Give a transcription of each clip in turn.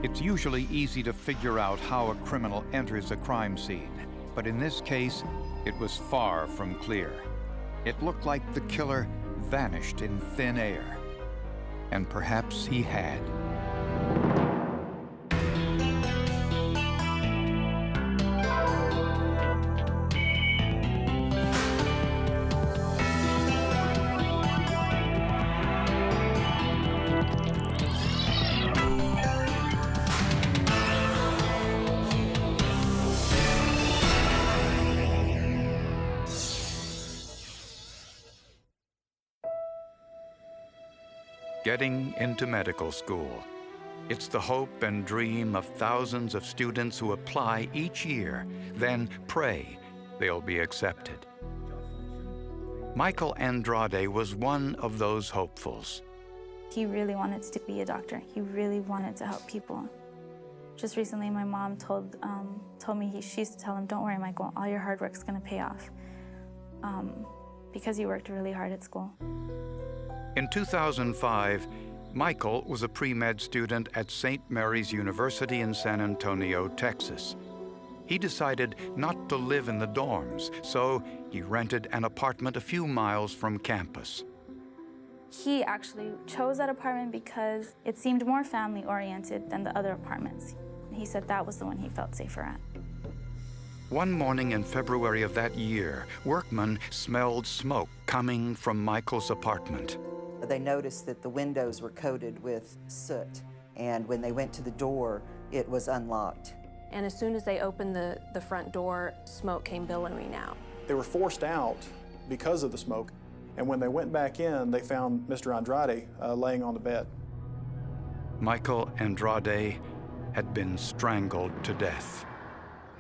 It's usually easy to figure out how a criminal enters a crime scene, but in this case, it was far from clear. It looked like the killer vanished in thin air. And perhaps he had. Getting into medical school. It's the hope and dream of thousands of students who apply each year, then pray they'll be accepted. Michael Andrade was one of those hopefuls. He really wanted to be a doctor. He really wanted to help people. Just recently, my mom told me, she used to tell him, "Don't worry, Michael, all your hard work's gonna pay off," because he worked really hard at school. In 2005, Michael was a pre-med student at St. Mary's University in San Antonio, Texas. He decided not to live in the dorms, so he rented an apartment a few miles from campus. He actually chose that apartment because it seemed more family-oriented than the other apartments. He said that was the one he felt safer at. One morning in February of that year, workmen smelled smoke coming from Michael's apartment. They noticed that the windows were coated with soot, and when they went to the door, it was unlocked. And as soon as they opened the front door, smoke came billowing out. They were forced out because of the smoke, and when they went back in, they found Mr. Andrade laying on the bed. Michael Andrade had been strangled to death.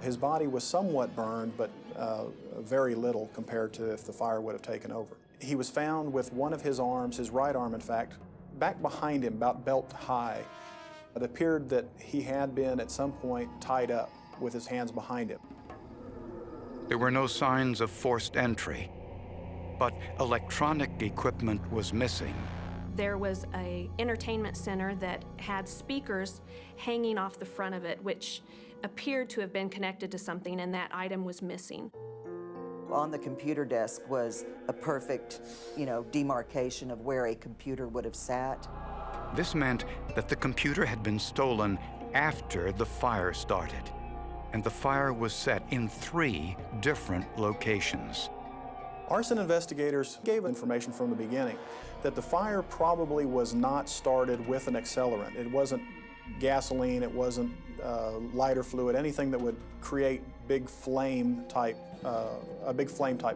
His body was somewhat burned, but very little compared to if the fire would have taken over. He was found with one of his arms, his right arm in fact, back behind him, about belt high. It appeared that he had been at some point tied up with his hands behind him. There were no signs of forced entry, but electronic equipment was missing. There was an entertainment center that had speakers hanging off the front of it, which appeared to have been connected to something, and that item was missing. On the computer desk was a perfect, demarcation of where a computer would have sat. This meant that the computer had been stolen after the fire started, and the fire was set in 3 different locations. Arson investigators gave information from the beginning that the fire probably was not started with an accelerant. It wasn't gasoline, it wasn't lighter fluid, anything that would create a big flame type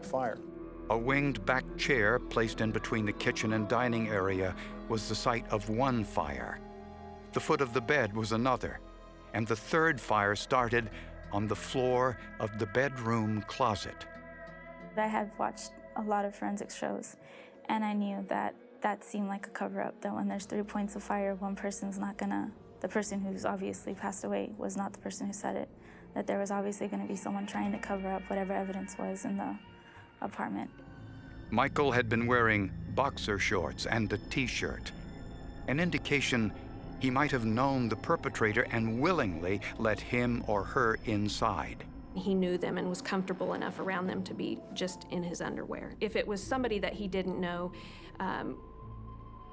fire. A winged back chair placed in between the kitchen and dining area was the site of one fire. The foot of the bed was another, and the third fire started on the floor of the bedroom closet. I had watched a lot of forensic shows, and I knew that that seemed like a cover-up, that when there's 3 points of fire, one person's not gonna, the person who's obviously passed away was not the person who said it, that there was obviously gonna be someone trying to cover up whatever evidence was in the apartment. Michael had been wearing boxer shorts and a t-shirt, an indication he might have known the perpetrator and willingly let him or her inside. He knew them and was comfortable enough around them to be just in his underwear. If it was somebody that he didn't know,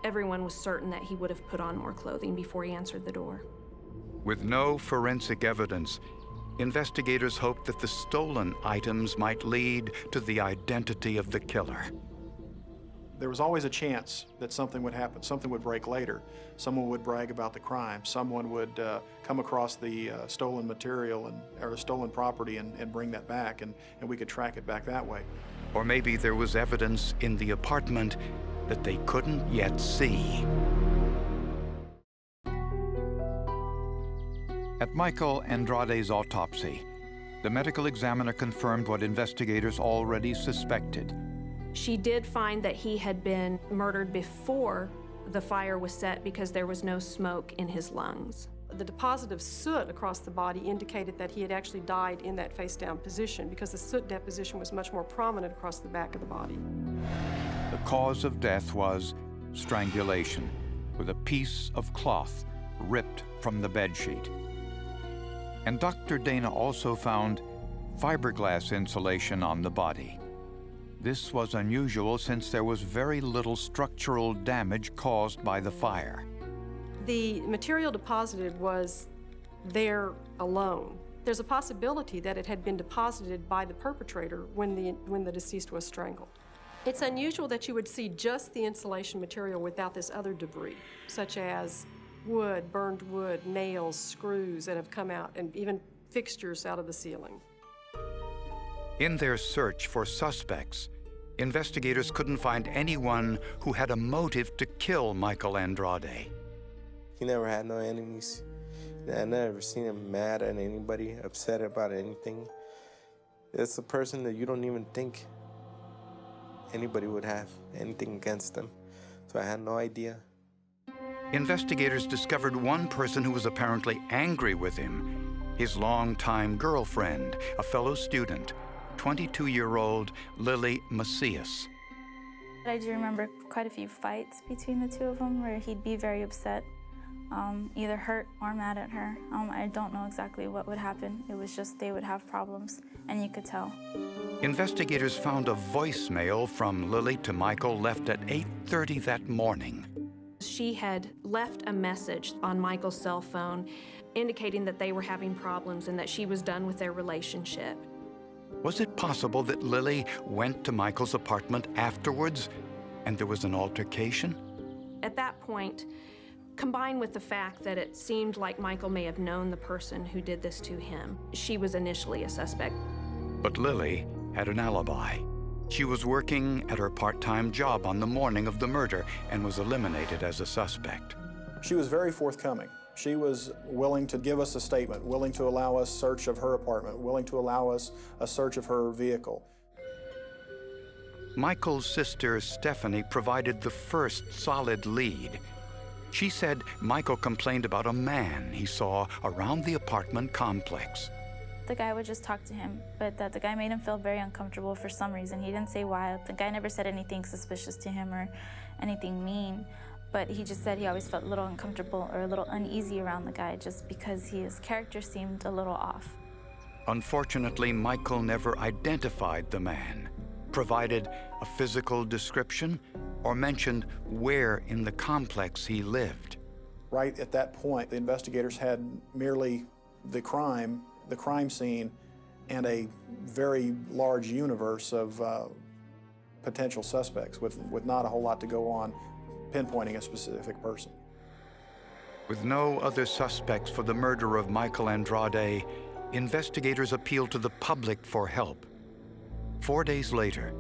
everyone was certain that he would have put on more clothing before he answered the door. With no forensic evidence, investigators hoped that the stolen items might lead to the identity of the killer. There was always a chance that something would happen, something would break later. Someone would brag about the crime, someone would come across the stolen material or stolen property and bring that back, and we could track it back that way. Or maybe there was evidence in the apartment that they couldn't yet see. At Michael Andrade's autopsy, the medical examiner confirmed what investigators already suspected. She did find that he had been murdered before the fire was set because there was no smoke in his lungs. The deposit of soot across the body indicated that he had actually died in that face-down position because the soot deposition was much more prominent across the back of the body. The cause of death was strangulation with a piece of cloth ripped from the bedsheet. And Dr. Dana also found fiberglass insulation on the body. This was unusual since there was very little structural damage caused by the fire. The material deposited was there alone. There's a possibility that it had been deposited by the perpetrator when the deceased was strangled. It's unusual that you would see just the insulation material without this other debris, such as wood, burned wood, nails, screws that have come out, and even fixtures out of the ceiling. In their search for suspects, investigators couldn't find anyone who had a motive to kill Michael Andrade. He never had no enemies. I never seen him mad at anybody, upset about anything. It's a person that you don't even think anybody would have anything against them. So I had no idea. Investigators discovered one person who was apparently angry with him, his longtime girlfriend, a fellow student, 22-year-old Lily Macias. I do remember quite a few fights between the two of them where he'd be very upset, either hurt or mad at her. I don't know exactly what would happen. It was just they would have problems, and you could tell. Investigators found a voicemail from Lily to Michael left at 8:30 that morning. She had left a message on Michael's cell phone indicating that they were having problems and that she was done with their relationship. Was it possible that Lily went to Michael's apartment afterwards and there was an altercation? At that point, combined with the fact that it seemed like Michael may have known the person who did this to him, she was initially a suspect. But Lily had an alibi. She was working at her part-time job on the morning of the murder and was eliminated as a suspect. She was very forthcoming. She was willing to give us a statement, willing to allow us search of her apartment, willing to allow us a search of her vehicle. Michael's sister, Stephanie, provided the first solid lead. She said Michael complained about a man he saw around the apartment complex. The guy would just talk to him, but that the guy made him feel very uncomfortable for some reason. He didn't say why. The guy never said anything suspicious to him or anything mean, but he just said he always felt a little uncomfortable or a little uneasy around the guy just because his character seemed a little off. Unfortunately, Michael never identified the man, provided a physical description, or mentioned where in the complex he lived. Right at that point, the investigators had merely the crime scene, and a very large universe of potential suspects with not a whole lot to go on pinpointing a specific person. With no other suspects for the murder of Michael Andrade, investigators appealed to the public for help. 4 days later,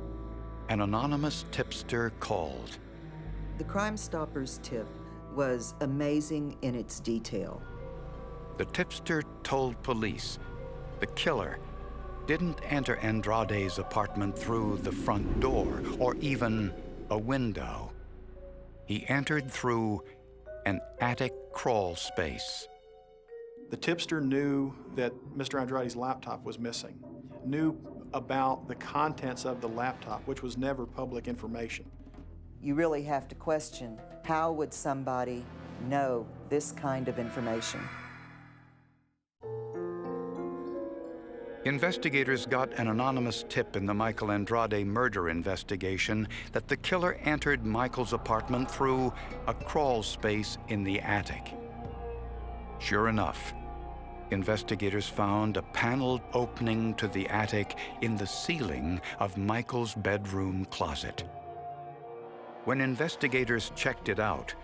an anonymous tipster called. The Crime Stoppers tip was amazing in its detail. The tipster told police the killer didn't enter Andrade's apartment through the front door or even a window. He entered through an attic crawl space. The tipster knew that Mr. Andrade's laptop was missing, knew about the contents of the laptop, which was never public information. You really have to question, how would somebody know this kind of information? Investigators got an anonymous tip in the Michael Andrade murder investigation that the killer entered Michael's apartment through a crawl space in the attic. Sure enough, investigators found a paneled opening to the attic in the ceiling of Michael's bedroom closet. When investigators checked it out,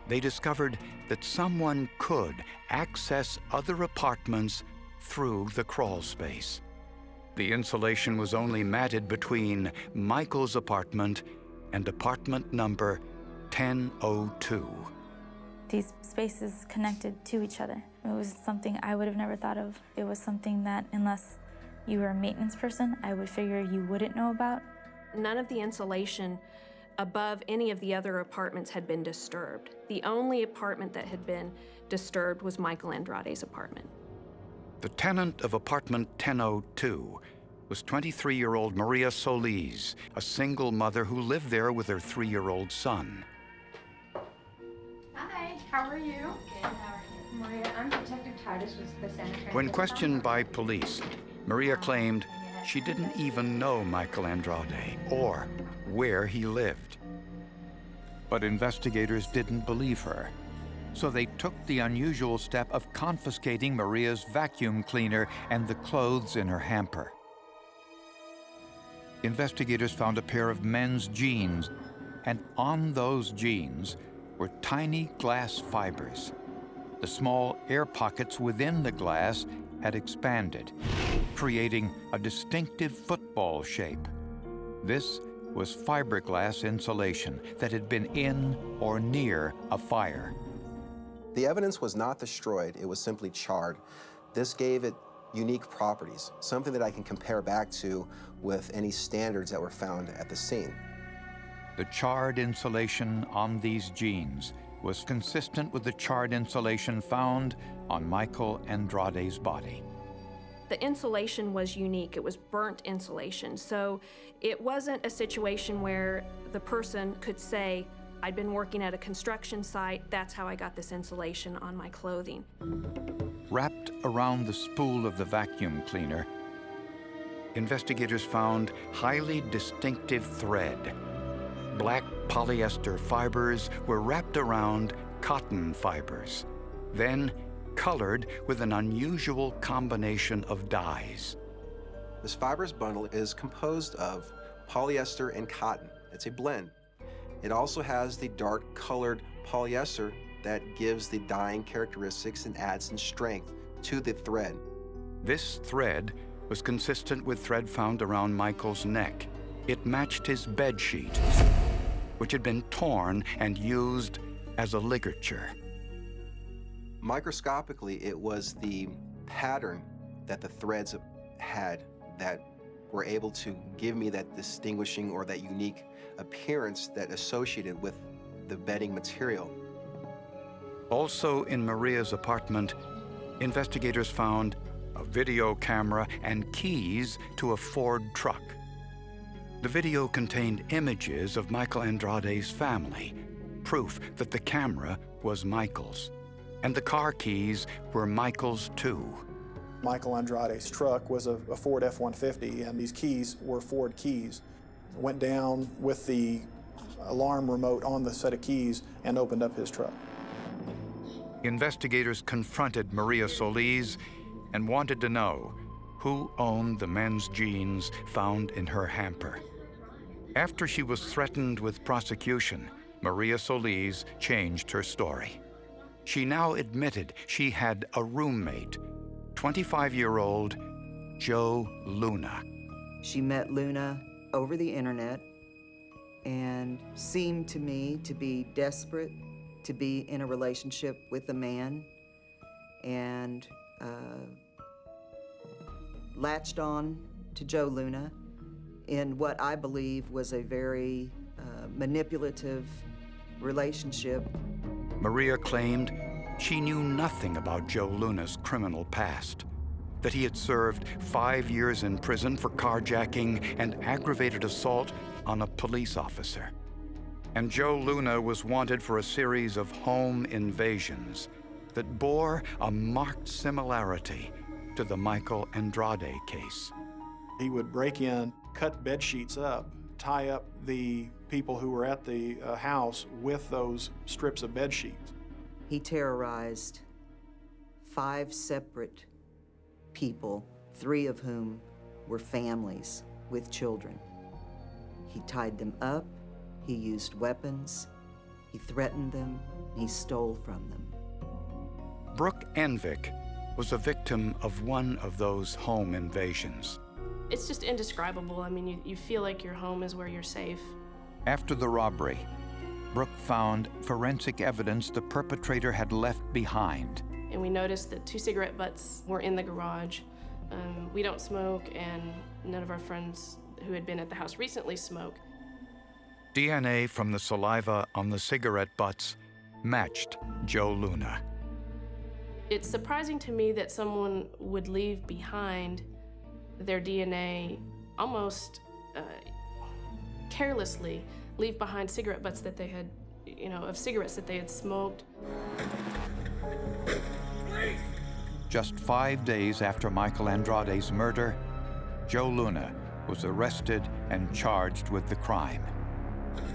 they discovered that someone could access other apartments through the crawl space. The insulation was only matted between Michael's apartment and apartment number 1002. These spaces connected to each other. It was something I would have never thought of. It was something that, unless you were a maintenance person, I would figure you wouldn't know about. None of the insulation above any of the other apartments had been disturbed. The only apartment that had been disturbed was Michael Andrade's apartment. The tenant of apartment 1002 was 23-year-old Maria Solis, a single mother who lived there with her 3-year-old son. Hi. How are you? Good, how are you? Maria, I'm Detective Titus with the Santa Cruz. When questioned by police, Maria claimed she didn't even know Michael Andrade or where he lived. But investigators didn't believe her, so they took the unusual step of confiscating Maria's vacuum cleaner and the clothes in her hamper. Investigators found a pair of men's jeans, and on those jeans were tiny glass fibers. The small air pockets within the glass had expanded, creating a distinctive football shape. This was fiberglass insulation that had been in or near a fire. The evidence was not destroyed, it was simply charred. This gave it unique properties, something that I can compare back to with any standards that were found at the scene. The charred insulation on these jeans was consistent with the charred insulation found on Michael Andrade's body. The insulation was unique. It was burnt insulation. So it wasn't a situation where the person could say, I'd been working at a construction site, that's how I got this insulation on my clothing. Wrapped around the spool of the vacuum cleaner, investigators found highly distinctive thread. Black polyester fibers were wrapped around cotton fibers, then colored with an unusual combination of dyes. This fibers bundle is composed of polyester and cotton. It's a blend. It also has the dark colored polyester that gives the dyeing characteristics and adds some strength to the thread. This thread was consistent with thread found around Michael's neck. It matched his bed sheet, which had been torn and used as a ligature. Microscopically, it was the pattern that the threads had that were able to give me that distinguishing or that unique appearance that associated with the bedding material. Also in Maria's apartment, investigators found a video camera and keys to a Ford truck. The video contained images of Michael Andrade's family, proof that the camera was Michael's. And the car keys were Michael's too. Michael Andrade's truck was a Ford F-150, and these keys were Ford keys. Went down with the alarm remote on the set of keys and opened up his truck. Investigators confronted Maria Solis and wanted to know who owned the men's jeans found in her hamper. After she was threatened with prosecution, Maria Solis changed her story. She now admitted she had a roommate, 25-year-old Joe Luna. She met Luna over the internet and seemed to me to be desperate to be in a relationship with a man, and latched on to Joe Luna in what I believe was a very manipulative relationship. Maria claimed she knew nothing about Joe Luna's criminal past, that he had served 5 years in prison for carjacking and aggravated assault on a police officer. And Joe Luna was wanted for a series of home invasions that bore a marked similarity to the Michael Andrade case. He would break in, cut bed sheets up, tie up the people who were at the house with those strips of bed sheets. He terrorized 5 separate people, 3 of whom were families with children. He tied them up, he used weapons, he threatened them, he stole from them. Brooke Envik was a victim of one of those home invasions. It's just indescribable. I mean, you feel like your home is where you're safe. After the robbery, Brooke found forensic evidence the perpetrator had left behind. And we noticed that 2 cigarette butts were in the garage. We don't smoke, and none of our friends who had been at the house recently smoke. DNA from the saliva on the cigarette butts matched Joe Luna. It's surprising to me that someone would leave behind their DNA almost carelessly, leave behind cigarette butts that they had of cigarettes that they had smoked. Just 5 days after Michael Andrade's murder, Joe Luna was arrested and charged with the crime.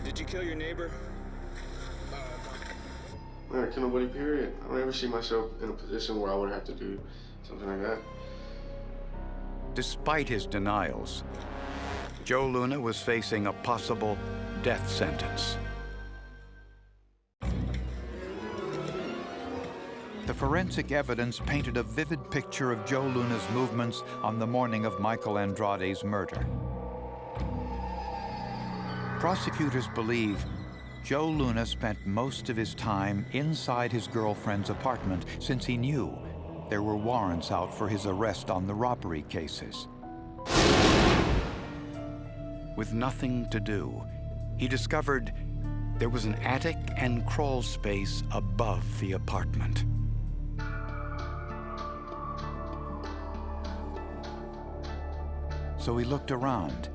Did you kill your neighbor? I don't kill nobody, period. I don't ever see myself in a position where I would have to do something like that. Despite his denials, Joe Luna was facing a possible death sentence. The forensic evidence painted a vivid picture of Joe Luna's movements on the morning of Michael Andrade's murder. Prosecutors believe Joe Luna spent most of his time inside his girlfriend's apartment since he knew there were warrants out for his arrest on the robbery cases. With nothing to do, he discovered there was an attic and crawl space above the apartment. So he looked around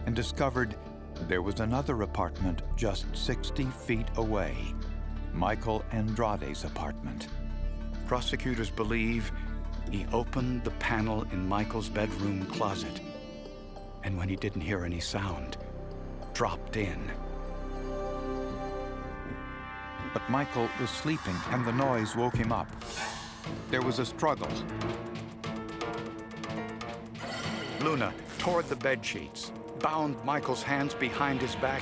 and discovered there was another apartment just 60 feet away, Michael Andrade's apartment. Prosecutors believe he opened the panel in Michael's bedroom closet, and when he didn't hear any sound, dropped in. But Michael was sleeping, and the noise woke him up. There was a struggle. Luna tore the bedsheets, bound Michael's hands behind his back,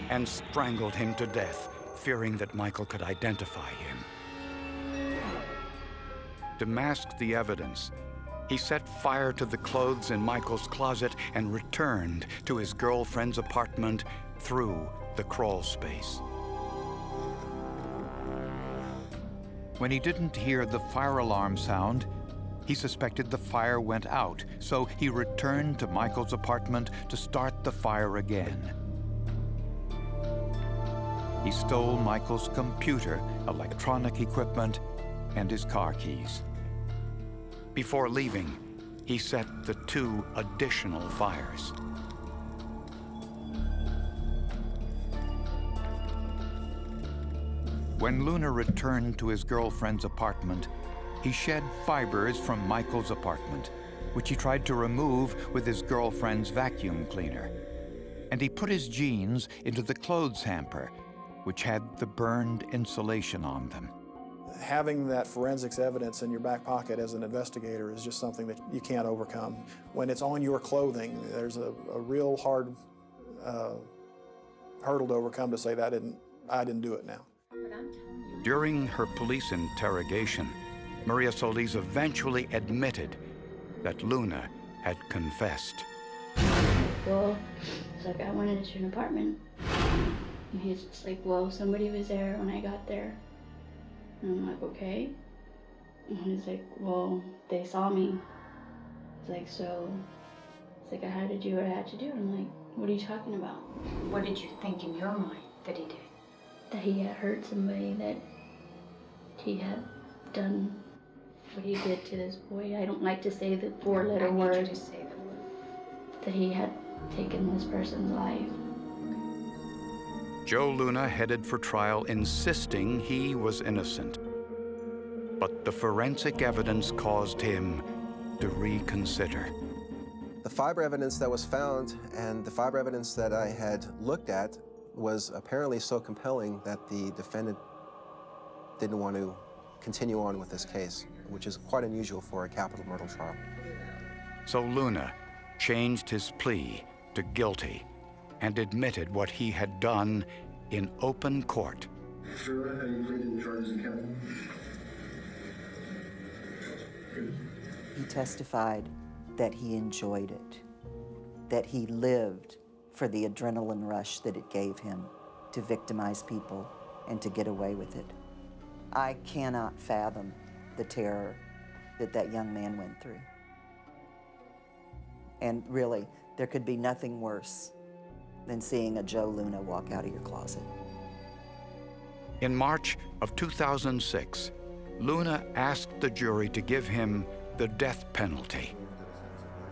and strangled him to death, fearing that Michael could identify him. To mask the evidence, he set fire to the clothes in Michael's closet and returned to his girlfriend's apartment through the crawl space. When he didn't hear the fire alarm sound, he suspected the fire went out, so he returned to Michael's apartment to start the fire again. He stole Michael's computer, electronic equipment, and his car keys. Before leaving, he set the 2 additional fires. When Luna returned to his girlfriend's apartment, he shed fibers from Michael's apartment, which he tried to remove with his girlfriend's vacuum cleaner. And he put his jeans into the clothes hamper, which had the burned insulation on them. Having that forensics evidence in your back pocket as an investigator is just something that you can't overcome. When it's on your clothing, there's a real hard hurdle to overcome to say that I didn't do it now. During her police interrogation, Maria Solis eventually admitted that Luna had confessed. Well, it's like I went into an apartment. And he's just like, well, somebody was there when I got there. And I'm like, okay. And he's like, well, they saw me. It's like, so, it's like I had to do what I had to do. And I'm like, what are you talking about? What did you think in your mind that he did? That he had hurt somebody, that he had done what he did to this boy. I don't like to say the 4-letter word. I need you to say the word. That he had taken this person's life. Joe Luna headed for trial insisting he was innocent. But the forensic evidence caused him to reconsider. The fiber evidence that was found and the fiber evidence that I had looked at was apparently so compelling that the defendant didn't want to continue on with this case, which is quite unusual for a capital murder trial. So Luna changed his plea to guilty and admitted what he had done in open court. Sure, how you pleaded the charges in count one? He testified that he enjoyed it, that he lived for the adrenaline rush that it gave him to victimize people and to get away with it. I cannot fathom the terror that that young man went through. And really, there could be nothing worse than seeing a Joe Luna walk out of your closet. In March of 2006, Luna asked the jury to give him the death penalty.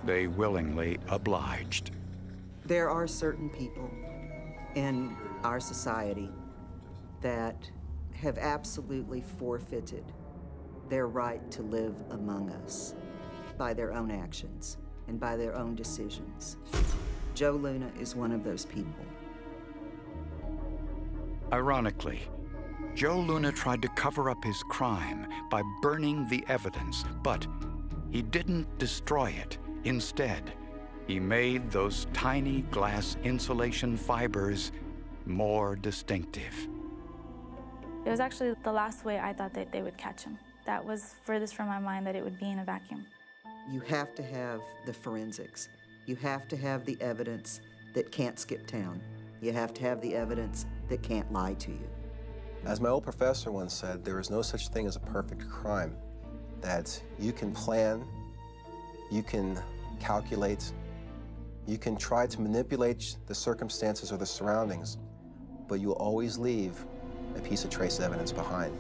They willingly obliged. There are certain people in our society that have absolutely forfeited their right to live among us by their own actions and by their own decisions. Joe Luna is one of those people. Ironically, Joe Luna tried to cover up his crime by burning the evidence, but he didn't destroy it. Instead, he made those tiny glass insulation fibers more distinctive. It was actually the last way I thought that they would catch him. That was furthest from my mind, that it would be in a vacuum. You have to have the forensics. You have to have the evidence that can't skip town. You have to have the evidence that can't lie to you. As my old professor once said, there is no such thing as a perfect crime. That you can plan, you can calculate, you can try to manipulate the circumstances or the surroundings, but you'll always leave a piece of trace evidence behind.